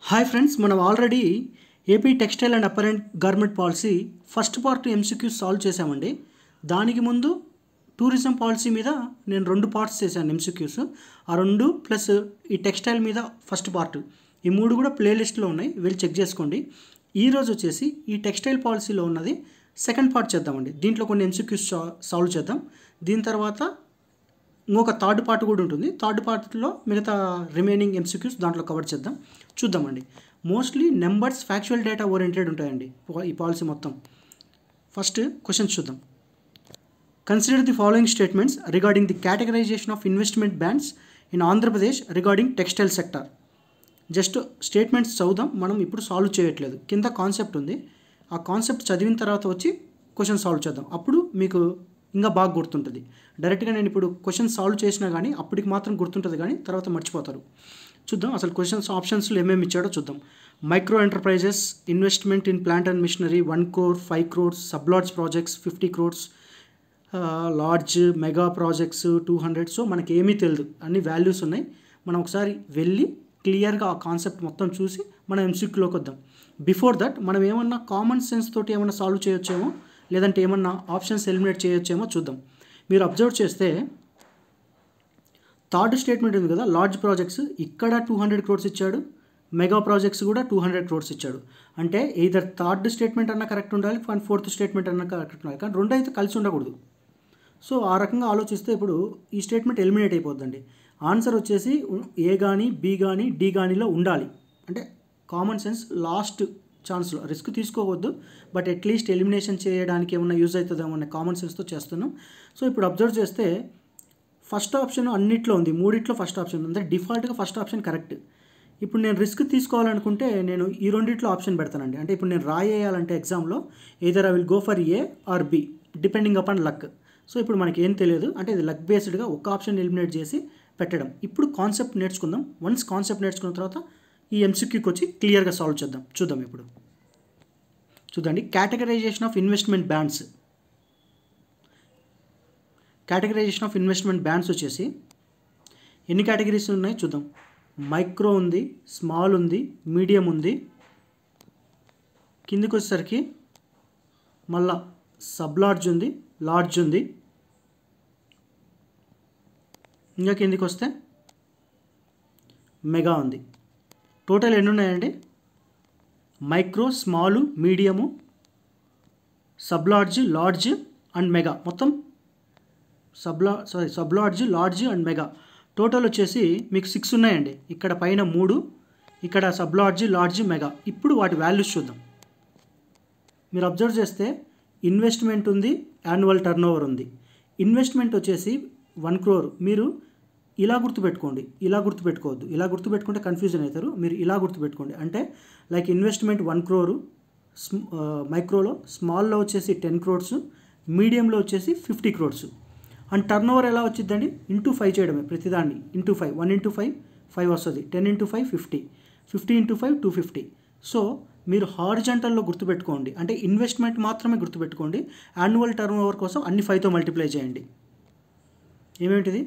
Hi friends, మనం already AP textile and apparent garment policy first part MCQ solve చేశామండి. దానికి ముందు tourism policy మీద నేను 2 పార్ట్స్ చేశాను ఎంసీక్యూస్. ఆ 2 ప్లస్ ఈ టెక్స్టైల్ మీద ఫస్ట్ పార్ట్, ఈ 3 కూడా ప్లేలిస్ట్లో ఉన్నాయి, వెళ్ళి చెక్ చేసుకోండి. ఈరోజు వచ్చేసి ఈ టెక్స్టైల్ పాలసీలో ఉన్నది సెకండ్ పార్ట్ చేద్దామండి. దీంట్లో కొన్ని ఎంసీక్యూస్ సాల్వ్ చేద్దాం. దీని తర్వాత ఇంకొక థర్డ్ పార్ట్ కూడా ఉంటుంది. థర్డ్ పార్ట్లో మిగతా రిమైనింగ్ ఎంసీక్యూస్ దాంట్లో కవర్ చేద్దాం. చూద్దామండి. Mostly numbers, factual data oriented ఉంటాయండి ఈ పాలసీ మొత్తం. ఫస్ట్ క్వశ్చన్స్ చూద్దాం. Consider the following statements regarding the categorisation of investment bands in Andhra Pradesh regarding textile sector. Just statements చదువుదాం, మనం ఇప్పుడు సాల్వ్ చేయట్లేదు. కింద కాన్సెప్ట్ ఉంది, ఆ కాన్సెప్ట్ చదివిన తర్వాత వచ్చి క్వశ్చన్ సాల్వ్ చేద్దాం. అప్పుడు మీకు ఇంకా బాగా గుర్తుంటుంది. డైరెక్ట్గా నేను ఇప్పుడు క్వశ్చన్ సాల్వ్ చేసినా కానీ అప్పటికి మాత్రం గుర్తుంటుంది, కానీ తర్వాత మర్చిపోతారు. చూద్దాం అసలు క్వశ్చన్స్ ఆప్షన్స్లో ఏమేమి ఇచ్చాడో చూద్దాం. Micro enterprises investment in plant and machinery 1 crore, 5 crores, sub large projects 50 crores, large mega projects 200. So మనకి ఏమీ తెలియదు, అన్ని వాల్యూస్ ఉన్నాయి. మనం ఒకసారి వెళ్ళి క్లియర్గా ఆ కాన్సెప్ట్ మొత్తం చూసి మనం ఎంసీక్యూలోకి వద్దాం. బిఫోర్ దట్ మనం ఏమన్నా కామన్ సెన్స్ తోటి ఏమన్నా సాల్వ్ చేయొచ్చేమో, లేదంటే ఏమన్నా ఆప్షన్స్ ఎలిమినేట్ చేయొచ్చేమో చూద్దాం. మీరు అబ్జర్వ్ చేస్తే థర్డ్ స్టేట్మెంట్ ఉంది కదా, లార్జ్ ప్రాజెక్ట్స్, ఇక్కడ 200 crores ఇచ్చాడు, మెగా ప్రాజెక్ట్స్ కూడా 200 crores ఇచ్చాడు. అంటే ఎయిదర్ థర్డ్ స్టేట్మెంట్ అన్నా కరెక్ట్ ఉండాలి, ఫోర్త్ స్టేట్మెంట్ అన్నా కరెక్ట్ ఉండాలి, కానీ రెండు అయితే కలిసి ఉండకూడదు. సో ఆ రకంగా ఆలోచిస్తే ఇప్పుడు ఈ స్టేట్మెంట్ ఎలిమినేట్ అయిపోద్దండి. ఆన్సర్ వచ్చేసి ఏ కానీ, బి కానీ, డి కానీలో ఉండాలి. అంటే కామన్ సెన్స్ లాస్ట్ ఛాన్స్లో రిస్క్ తీసుకోవద్దు, బట్ అట్లీస్ట్ ఎలిమినేషన్ చేయడానికి ఏమన్నా యూజ్ అవుతుందేమో అనే కామన్ సెన్స్తో చేస్తున్నాం. సో ఇప్పుడు అబ్జర్వ్ చేస్తే ఫస్ట్ ఆప్షన్ అన్నిట్లో ఉంది, మూడిట్లో ఫస్ట్ ఆప్షన్ ఉంది, అంటే డిఫాల్ట్గా ఫస్ట్ ఆప్షన్ కరెక్ట్. ఇప్పుడు నేను రిస్క్ తీసుకోవాలనుకుంటే నేను ఈ రెండిట్లో ఆప్షన్ పెడతానండి. అంటే ఇప్పుడు నేను రాయేయాలంటే ఎగ్జామ్లో either I will go for A or B depending upon luck. So ఇప్పుడు మనకి ఏం తెలియదు, అంటే ఇది లక్ బేస్డ్గా ఒక ఆప్షన్ ఎలిమినేట్ చేసి పెట్టడం. ఇప్పుడు కాన్సెప్ట్ నేర్చుకుందాం. వన్స్ కాన్సెప్ట్ నేర్చుకున్న తర్వాత ఈ ఎంసీక్యూకి వచ్చి క్లియర్గా సాల్వ్ చేద్దాం. చూద్దాం ఇప్పుడు. చూడండి, categorisation of investment bands. Categorisation of investment bands వచ్చేసి ఎన్ని కేటగిరీస్ ఉన్నాయి చూద్దాం. మైక్రో ఉంది, స్మాల్ ఉంది, మీడియం ఉంది, కిందికి వచ్చేసరికి మళ్ళా సబ్ లార్జ్ ఉంది, లార్జ్ ఉంది, ఇంకా కిందికి వస్తే మెగా ఉంది. టోటల్ ఎన్ని ఉన్నాయండి? Micro, small, medium, sub large, large and mega. మొత్తం sub large, large and mega total వచ్చేసి మీకు 6 ఉన్నాయండి. ఇక్కడ పైన 3, ఇక్కడ సబ్ లార్జ్, లార్జ్, మెగా. ఇప్పుడు వాటి వాల్యూస్ చూద్దాం. మీరు అబ్జర్వ్ చేస్తే ఇన్వెస్ట్మెంట్ ఉంది, యాన్యువల్ టర్నోవర్ ఉంది. ఇన్వెస్ట్మెంట్ వచ్చేసి 1 crore. మీరు ఇలా గుర్తుపెట్టుకోండి, ఇలా గుర్తుపెట్టుకోవద్దు. ఇలా గుర్తుపెట్టుకుంటే కన్ఫ్యూజన్ అవుతారు. మీరు ఇలా గుర్తుపెట్టుకోండి. అంటే లైక్ ఇన్వెస్ట్మెంట్ 1 crore, మైక్రోలో, స్మాల్లో వచ్చేసి 10 crores, మీడియంలో వచ్చేసి 50 crores. అండ్ టర్న్ ఓవర్ ఎలా వచ్చిందండి? ఇంటూ 5 చేయడమే ప్రతిదాన్ని. ఇంటూ 5, 1 into 5 5 వస్తుంది, 10 into 5 50, 50 into 5 250. సో మీరు హారిజంటల్లో గుర్తుపెట్టుకోండి, అంటే ఇన్వెస్ట్మెంట్ మాత్రమే గుర్తుపెట్టుకోండి. యాన్యువల్ టర్న్ ఓవర్ కోసం అన్ని 5తో మల్టిప్లై చేయండి. ఏమేంటిది?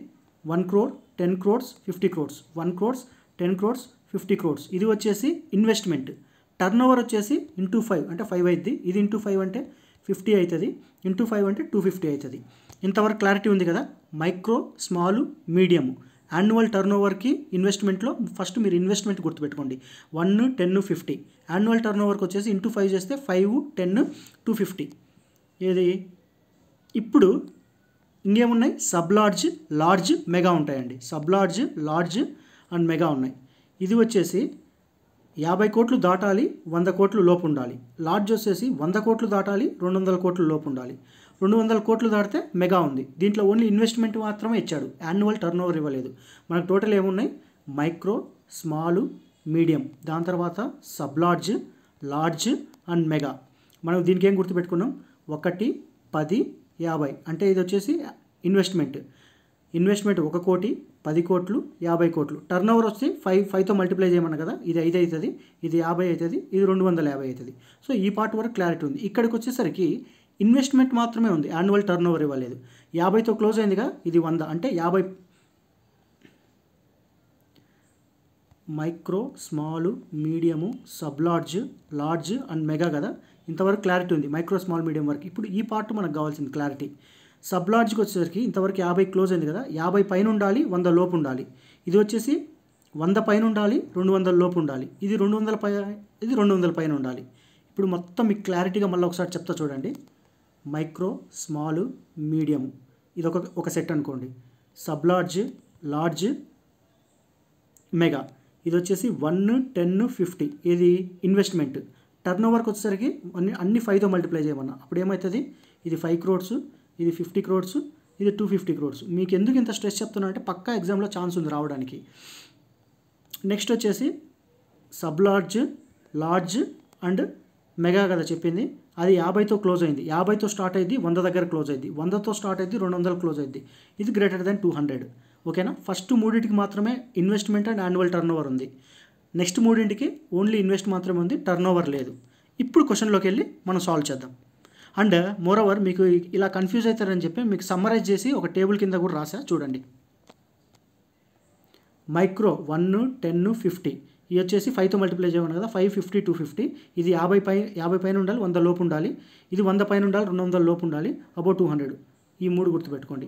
1 crore, 10 crores, 50 crores, 1 crores, 10 crores, 50 crores. ఇది వచ్చేసి ఇన్వెస్ట్మెంట్. టర్న్ ఓవర్ వచ్చేసి ఇంటూ 5 అంటే 5 అవుతుంది. ఇది ఇంటూ 5 అంటే 50 అవుతుంది, ఇంటూ 5 అంటే 250 అవుతుంది. ఇంతవరకు క్లారిటీ ఉంది కదా? మైక్రో, స్మాలు, మీడియము, యాన్యువల్ టర్న్ ఓవర్కి ఇన్వెస్ట్మెంట్లో ఫస్ట్ మీరు ఇన్వెస్ట్మెంట్ గుర్తుపెట్టుకోండి. 1, 10, 50. యాన్యువల్ టర్న్ ఓవర్కి వచ్చేసి ఇంటూ 5 చేస్తే 5, 10, 250. ఏది ఇప్పుడు ఇంకేమున్నాయి? సబ్ లార్జ్, లార్జ్, మెగా ఉంటాయండి. Sub large, large and mega ఉన్నాయి. ఇది వచ్చేసి 50 కోట్లు దాటాలి, 100 కోట్లు లోపు ఉండాలి. లార్జ్ వచ్చేసి 100 కోట్లు దాటాలి, 200 కోట్లు లోపు ఉండాలి. 200 కోట్లు దాటితే మెగా ఉంది. దీంట్లో ఓన్లీ ఇన్వెస్ట్మెంట్ మాత్రమే ఇచ్చాడు, యాన్యువల్ టర్న్ ఓవర్ ఇవ్వలేదు. మనకు టోటల్ ఏమున్నాయి? మైక్రో, స్మాలు, మీడియం, దాని తర్వాత sub large, large and mega. మనం దీనికి ఏం గుర్తుపెట్టుకున్నాం? 1, 10, 50. అంటే ఇది వచ్చేసి ఇన్వెస్ట్మెంట్. 1 కోటి, 10 కోట్లు, 50 కోట్లు. టర్న్ ఓవర్ వచ్చి 5తో మల్టిప్లై చేయమన్నా కదా, ఇది 5 అవుతుంది, ఇది 50 అవుతుంది, ఇది 250 అవుతుంది. సో ఈ పార్ట్ వరకు క్లారిటీ ఉంది. ఇక్కడికి వచ్చేసరికి ఇన్వెస్ట్మెంట్ మాత్రమే ఉంది, యాన్యువల్ టర్న్ ఓవర్ ఇవ్వలేదు. 50తో క్లోజ్ అయిందిగా, ఇది 100 అంటే 50 micro, small, medium, sub large, large and mega కదా. ఇంతవరకు క్లారిటీ ఉంది మైక్రో, స్మాల్, మీడియం వరకు. ఇప్పుడు ఈ పార్ట్ మనకు కావాల్సింది క్లారిటీ. సబ్ లార్జ్కి వచ్చేసరికి ఇంతవరకు 50 క్లోజ్ అయింది కదా, 50 పైన ఉండాలి, 100 లోపు ఉండాలి. ఇది వచ్చేసి 100 పైన ఉండాలి, 200 లోపు ఉండాలి. ఇది 200 పై, ఇది 200 పైన ఉండాలి. ఇప్పుడు మొత్తం మీకు క్లారిటీగా మళ్ళీ ఒకసారి చెప్తా చూడండి. మైక్రో, స్మాల్, మీడియం ఇది ఒక సెట్ అనుకోండి. సబ్ లార్జ్, లార్జ్, మెగా ఇది వచ్చేసి 1, 10, 50 ఇది ఇన్వెస్ట్మెంట్. టర్న్ ఓవర్కి వచ్చేసరికి అన్ని 5తో మల్టిప్లై చేయమన్నా. అప్పుడు ఏమవుతుంది, ఇది 5 crores, ఇది 50 crores, ఇది 250 crores. మీకు ఎందుకు ఇంత స్ట్రెస్ చెప్తున్నా అంటే పక్కా ఎగ్జామ్లో ఛాన్స్ ఉంది రావడానికి. నెక్స్ట్ వచ్చేసి sub large, large and mega కదా చెప్పింది. అది 50తో క్లోజ్ అయింది. 50తో స్టార్ట్ అయింది, 100 దగ్గర క్లోజ్ అయింది. 100తో స్టార్ట్ అయింది, 200 క్లోజ్ అయింది. ఇది గ్రేటర్ దెన్ 200. ఓకేనా. ఫస్ట్ మూడింటికి మాత్రమే investment and annual turn over ఉంది. నెక్స్ట్ మూడింటికి ఓన్లీ ఇన్వెస్ట్ మాత్రమే ఉంది, టర్న్ ఓవర్ లేదు. ఇప్పుడు క్వశ్చన్లోకి వెళ్ళి మనం సాల్వ్ చేద్దాం. అండ్ మోర్ ఓవర్ మీకు ఇలా కన్ఫ్యూజ్ అవుతారని చెప్పి మీకు సమ్మరైజ్ చేసి ఒక టేబుల్ కింద కూడా రాసా చూడండి. మైక్రో 1, 10, 50 ఇది వచ్చేసి 5తో మల్టిప్లై చేయమని కదా. 5, 50, 250 ఇది 50 పైన ఉండాలి, 100 లోపు ఉండాలి. ఇది 100 పైన ఉండాలి, 200 లోపు ఉండాలి, అబౌట్ 200. ఈ 3 గుర్తుపెట్టుకోండి.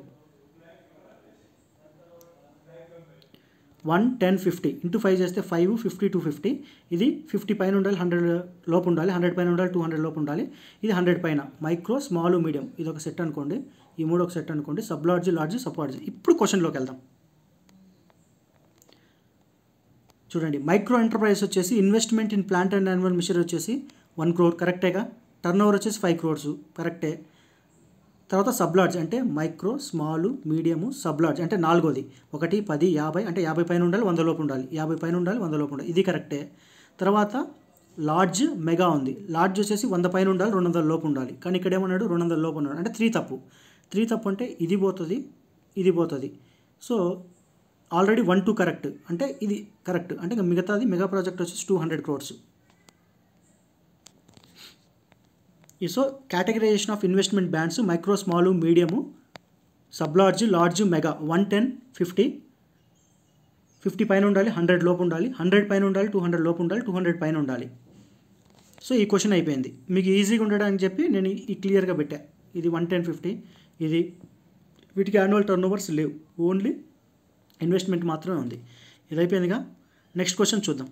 1, 10, 50 ఇంటూ 5 చేస్తే 5, 50, 250 ఇది 50 పైన ఉండాలి, 100 లోపు ఉండాలి, 100 పైన ఉండాలి, 200 లోపు ఉండాలి. ఇది 100 పైన. మైక్రో, స్మాల్, మీడియం ఇది ఒక సెట్ అనుకోండి. ఈ 3 ఒక సెట్ అనుకోండి. Sub large, large, sub large. ఇప్పుడు క్వశ్చన్లోకి వెళ్దాం చూడండి. మైక్రో ఎంటర్ప్రైజ్ వచ్చేసి investment in plant and animal machinery వచ్చేసి 1 crore కరెక్టేగా. టర్న్ ఓవర్ వచ్చేసి 5 crores కరెక్టే. తర్వాత సబ్ లార్జ్ అంటే micro, small, medium, sub large అంటే 4వది. 1, 10, 50 అంటే 50 పైన ఉండాలి, 100 లోపు ఉండాలి. 50 పైన ఉండాలి, 100 లోపు ఉండాలి. ఇది కరెక్టే. తర్వాత లార్జ్, మెగా ఉంది. లార్జ్ వచ్చేసి 100 పైన ఉండాలి, 200 లోపు ఉండాలి. కానీ ఇక్కడ ఏమన్నాడు 200 లోపు ఉన్నాడు అంటే 3 తప్పు. 3 తప్పు అంటే ఇది పోతుంది, ఇది పోతుంది. సో ఆల్రెడీ 1, 2 కరెక్ట్ అంటే ఇది కరెక్ట్ అంటే మిగతాది మెగా ప్రాజెక్ట్ వచ్చేసి 200 crores. So categorisation of investment bands micro, small, medium, sub large, large, mega 1, 10, 50 50 పైన ఉండాలి, 100 లోపు ఉండాలి, 100 పైన ఉండాలి, 200 లోపు ఉండాలి, 200 పైన ఉండాలి. సో ఈ క్వశ్చన్ అయిపోయింది. మీకు ఈజీగా ఉండడానికి చెప్పి నేను ఈ క్లియర్గా పెట్టా. ఇది 1, 10, 50 ఇది వీటికి యాన్యువల్ టర్న్ ఓవర్స్ లేవు, ఓన్లీ ఇన్వెస్ట్మెంట్ మాత్రమే ఉంది. ఇది అయిపోయిందిగా. నెక్స్ట్ క్వశ్చన్ చూద్దాం.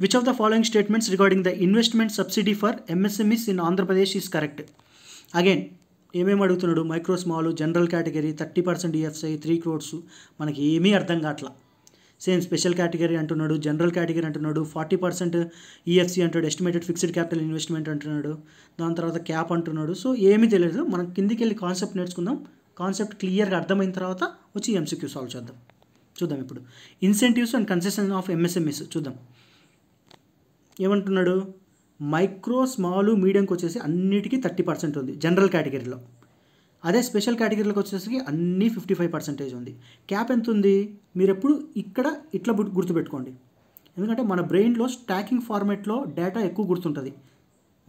Which of the following statements regarding the investment subsidy for MSMEs in Andhra Pradesh is correct? Again ఏమేమి అడుగుతున్నాడు, micro, small, general category 30% EFI 3 crores మనకి ఏమీ అర్థం కావట్లా. సేమ్ స్పెషల్ కేటగిరీ అంటున్నాడు, జనరల్ కేటగిరీ అంటున్నాడు, 40% ఈఎఫ్సి అంటాడు, ఎస్టిమేటెడ్ ఫిక్స్డ్ క్యాపిటల్ ఇన్వెస్ట్మెంట్ అంటున్నాడు, దాని తర్వాత క్యాప్ అంటున్నాడు. సో ఏమీ తెలియదు. మనం కిందికి వెళ్ళి కాన్సెప్ట్ నేర్చుకుందాం. కాన్సెప్ట్ క్లియర్గా అర్థమైన తర్వాత వచ్చి ఎంసీక్యూ సాల్వ్ చేద్దాం. చూద్దాం ఇప్పుడు incentives and concession of MSMEs చూద్దాం. ఏమంటున్నాడు, మైక్రో, స్మాల్, మీడియంకి వచ్చేసి అన్నిటికీ 30% ఉంది జనరల్ కేటగిరీలో. అదే స్పెషల్ కేటగిరీలోకి వచ్చేసరికి అన్నీ 55% ఉంది. క్యాప్ ఎంత ఉంది మీరు ఎప్పుడు ఇక్కడ ఇట్లా గుర్తుపెట్టుకోండి. ఎందుకంటే మన బ్రెయిన్లో స్టాకింగ్ ఫార్మేట్లో డేటా ఎక్కువ గుర్తుంటుంది.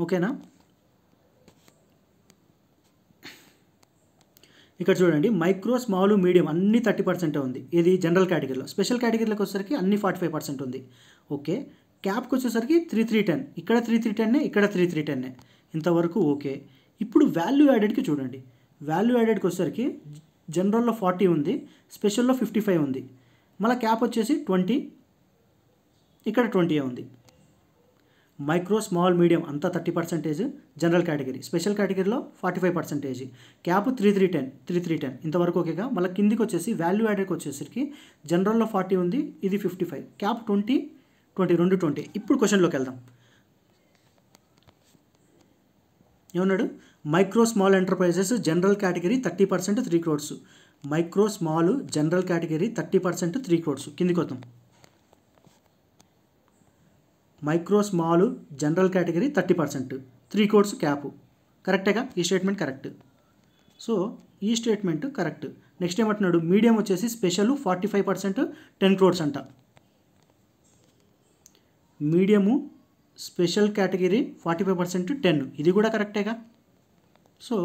ఓకేనా. ఇక్కడ చూడండి మైక్రో, స్మాల్, మీడియం అన్నీ 30% ఉంది. ఇది జనరల్ కేటగిరీలో. స్పెషల్ కేటగిరీలోకి వచ్చేసరికి అన్నీ 45% ఉంది. ఓకే. క్యాప్కి వచ్చేసరికి 3310 ఇక్కడ 3310 ఇక్కడ 3310 ఇంతవరకు ఓకే. ఇప్పుడు వాల్యూ యాడెడ్కి చూడండి. వాల్యూ యాడెడ్కి వచ్చేసరికి జనరల్లో 40 ఉంది, స్పెషల్లో 55 ఉంది. మళ్ళీ క్యాప్ వచ్చేసి 20 ఇక్కడ 20 ఉంది. మైక్రో, స్మాల్, మీడియం అంతా 30% జనరల్ కేటగిరీ. స్పెషల్ కేటగిరీలో 45%. క్యాప్ 3310 ఇంతవరకు ఓకేగా. మళ్ళీ కిందికి వచ్చేసి వాల్యూ యాడెడ్కి వచ్చేసరికి జనరల్లో 40 ఉంది, ఇది 55, క్యాప్ 20 20. ఇప్పుడు క్వశ్చన్లోకి వెళ్దాం. ఏమన్నాడు, micro, small enterprises general category 30% 3 crores. Micro, small, general category 30% 3 crores. కిందికి వద్దాం. Micro, small, general category 30% 3 crores cap కరెక్టేగా. ఈ స్టేట్మెంట్ కరెక్ట్. సో ఈ స్టేట్మెంట్ కరెక్ట్. నెక్స్ట్ ఏమంటున్నాడు, మీడియం వచ్చేసి స్పెషల్ 45% 10 crores అంట. మీడియము, స్పెషల్ కేటగిరీ 45% 10 ఇది కూడా కరెక్టేగా. సో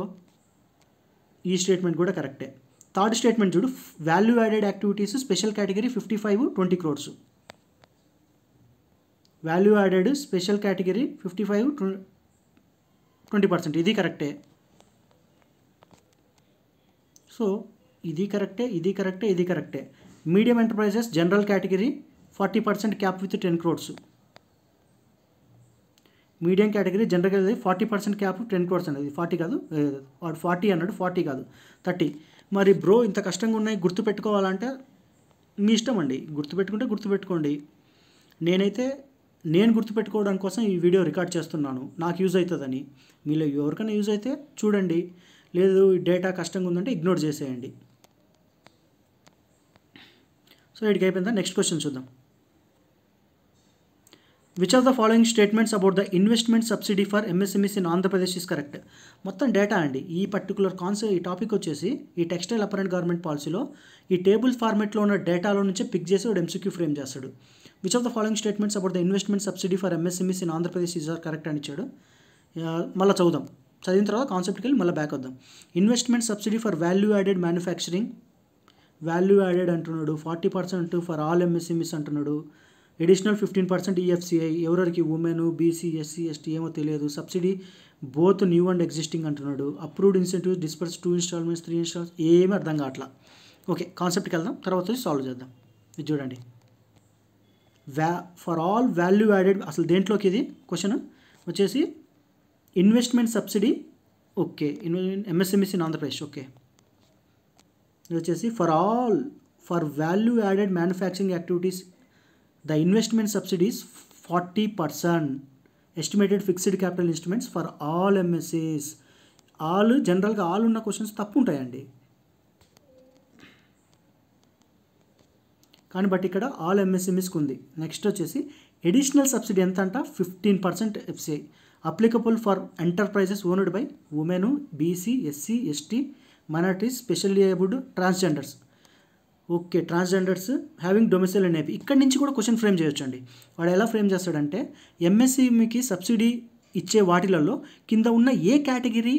ఈ స్టేట్మెంట్ కూడా కరెక్టే. థర్డ్ స్టేట్మెంట్ చూడు, value added activities special category 55 20 crores. Value added special category 55 20%. ఇది కరెక్టే. సో ఇది కరెక్టే, ఇది కరెక్టే, ఇది కరెక్టే. Medium enterprises general category 40% cap with 10 crores. Medium category general category 40% cap 10 crores అనేది 40 కాదు, వాడు 40 అన్నాడు, 40 కాదు 30. మరి బ్రో ఇంత కష్టంగా ఉన్నాయి గుర్తుపెట్టుకోవాలంటే మీ ఇష్టం అండి, గుర్తుపెట్టుకుంటే గుర్తుపెట్టుకోండి. నేను గుర్తుపెట్టుకోవడం కోసం ఈ వీడియో రికార్డ్ చేస్తున్నాను, నాకు యూజ్ అవుతుందని. మీలో ఎవరికైనా యూజ్ అయితే చూడండి, లేదు డేటా కష్టంగా ఉందంటే ఇగ్నోర్ చేసేయండి. సో ఇటుకి అయిపోయిందా? నెక్స్ట్ క్వశ్చన్ చూద్దాం. Which of the following statements about the investment subsidy for MSMEs in Andhra Pradesh is correct? మొత్తం డేటా అండి. ఈ పర్టికులర్ ఈ టాపిక్ వచ్చేసి ఈ టెక్స్టైల్ అపరెంట్ గార్మెంట్ పాలసీలో ఈ టేబుల్ ఫార్మెట్లో ఉన్న డేటాలో నుంచి పిక్ చేసి వాడు ఎంసీక్యూ ఫ్రేమ్ చేస్తాడు. Which of the following statements about the investment subsidy for MSMEs in Andhra Pradesh is are correct అని ఇచ్చాడు. మళ్ళీ చదువుదాం, చదివిన తర్వాత కాన్సెప్ట్కి వెళ్ళి మళ్ళీ బ్యాక్ వద్దాం. Investment subsidy for value added manufacturing, value added అంటున్నాడు, 40% ఫర్ ఆల్ ఎంఎస్ఎంఈస్ అంటున్నాడు, అడిషనల్ 15% ఈఎఫ్సిఐ ఎవరికి, ఉమెన్, బీసీ, ఎస్సీ, ఎస్టీ ఏమో తెలియదు, subsidy both new and existing అంటున్నాడు, approved incentives disperse 2 installments 3 installments, ఏమీ అర్థం కావట్లా. ఓకే, కాన్సెప్ట్కి వెళ్దాం, తర్వాత సాల్వ్ చేద్దాం. ఇది చూడండి, ఫర్ ఆల్ వాల్యూ యాడెడ్, అసలు దేంట్లోకి ఇది క్వశ్చన్ వచ్చేసి investment subsidy. Okay, MSMEs in Andhra Pradesh. Okay, ఇది వచ్చేసి for value added manufacturing activities the investment subsidies 40%, estimated fixed capital instruments for all MSEs. జనరల్గా ఆల్ ఉన్న క్వశ్చన్స్ తప్పు ఉంటాయండి, కానీ బట్ ఇక్కడ ఆల్ ఎంఎస్ఎంఈస్కి ఉంది. నెక్స్ట్ వచ్చేసి అడిషనల్ సబ్సిడీ ఎంత అంట, 15% FCI applicable for enterprises owned by women, BC, SC, ST, minorities, specially abled, transgenders. Okay, transgenders having domicile in AP. ఇక్కడ నుంచి కూడా క్వశ్చన్ ఫ్రేమ్ చేయొచ్చు అండి. వాడు ఎలా ఫ్రేమ్ చేస్తాడంటే ఎంఎస్ఎంఈకి సబ్సిడీ ఇచ్చే వాటిలలో కింద ఉన్న ఏ కేటగిరీ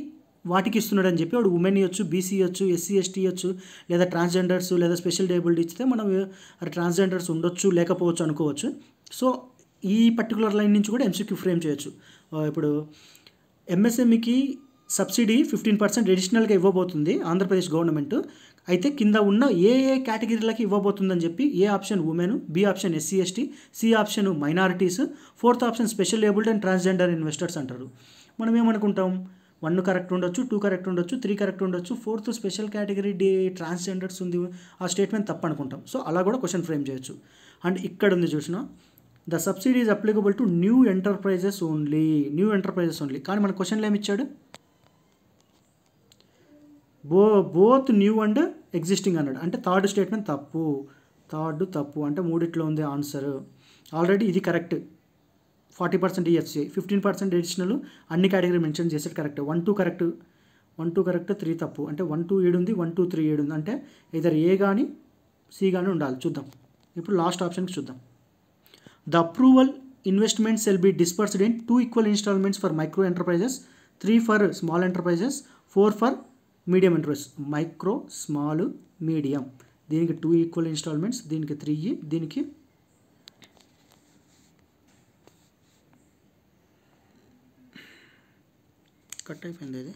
వాటికి ఇస్తున్నాడు అని చెప్పి వాడు ఉమెన్ ఇవ్వచ్చు, బీసీ ఇవ్వచ్చు, ఎస్సీ, ఎస్టీ ఇవ్వచ్చు, లేదా ట్రాన్స్జెండర్స్ లేదా స్పెషల్ ఏబుల్డ్ ఇస్తే మనం ట్రాన్స్జెండర్స్ ఉండొచ్చు లేకపోవచ్చు అనుకోవచ్చు. సో ఈ పర్టికులర్ లైన్ నుంచి కూడా ఎంసీక్యూ ఫ్రేమ్ చేయొచ్చు. ఇప్పుడు ఎంఎస్ఎంఈకి సబ్సిడీ 15% అడిషనల్గా ఇవ్వబోతుంది ఆంధ్రప్రదేశ్ గవర్నమెంట్, అయితే కింద ఉన్న ఏ కేటగిరీలకి ఇవ్వబోతుందని చెప్పి A option women, B option SC, ST, C option minorities, fourth option specially abled and transgender investors అంటారు. మనం ఏమనుకుంటాం, 1 కరెక్ట్ ఉండొచ్చు, 2 కరెక్ట్ ఉండొచ్చు, 3 కరెక్ట్ ఉండొచ్చు, 4th స్పెషల్ కేటగిరీ ట్రాన్స్జెండర్స్ ఉంది, ఆ స్టేట్మెంట్ తప్పు అనుకుంటాం. సో అలా కూడా క్వశ్చన్ ఫ్రేమ్ చేయొచ్చు. అండ్ ఇక్కడ ఉంది చూసిన, the subsidy is applicable to new enterprises only, కానీ మన క్వశ్చన్లో ఏమి ఇచ్చాడు, బోత్ న్యూ అండ్ ఎగ్జిస్టింగ్ అన్నాడు. అంటే థర్డ్ స్టేట్మెంట్ తప్పు అంటే మూడిట్లో ఉంది ఆన్సర్. ఆల్రెడీ ఇది కరెక్ట్, 40% ఈఎఫ్సిఐ, 15% అడిషనల్, అన్ని కేటగిరీ మెన్షన్ చేసేది కరెక్ట్. 1 2 కరెక్ట్, 3 తప్పు. అంటే 1 2 7 ఉంది, 1 2 3 7 ఉంది. అంటే ఇద్దరు ఏ కానీ సి కానీ ఉండాలి. చూద్దాం ఇప్పుడు లాస్ట్ ఆప్షన్కి చూద్దాం. The approval investment shall be dispersed in 2 equal installments for micro enterprises, 3 for small enterprises, 4 for medium enterprises. Micro, small, medium, దీనికి 2 equal installments, దీనికి 3, దీనికి కట్ అయిపోయింది ఇది.